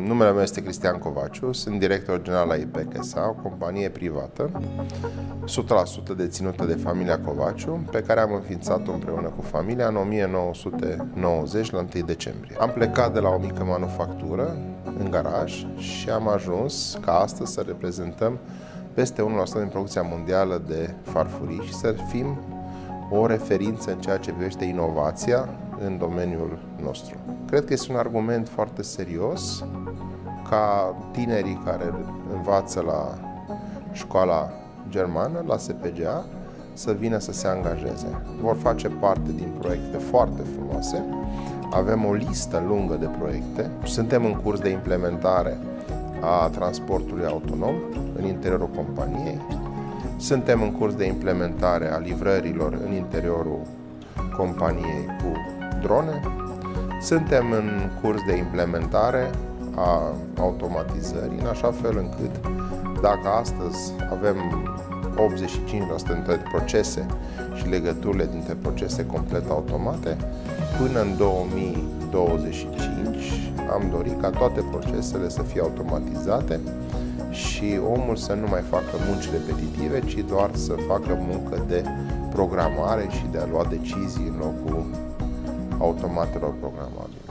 Numele meu este Cristian Covaciu, sunt director general la IPKSA, o companie privată, 100% deținută de familia Covaciu, pe care am înființat-o împreună cu familia în 1990, la 1 decembrie. Am plecat de la o mică manufactură în garaj și am ajuns ca astăzi să reprezentăm peste 1% din producția mondială de farfurii și să fim o referință în ceea ce privește inovația în domeniul nostru. Cred că este un argument foarte serios ca tinerii care învață la școala germană, la SPGA, să vină să se angajeze. Vor face parte din proiecte foarte frumoase. Avem o listă lungă de proiecte. Suntem în curs de implementare a transportului autonom în interiorul companiei. Suntem în curs de implementare a livrărilor în interiorul companiei cu drone. Suntem în curs de implementare a automatizării, în așa fel încât, dacă astăzi avem 85% dintre procese și legăturile dintre procese complet automate, până în 2025 am dorit ca toate procesele să fie automatizate și omul să nu mai facă munci repetitive, ci doar să facă muncă de programare și de a lua decizii în locul automatelor programabile.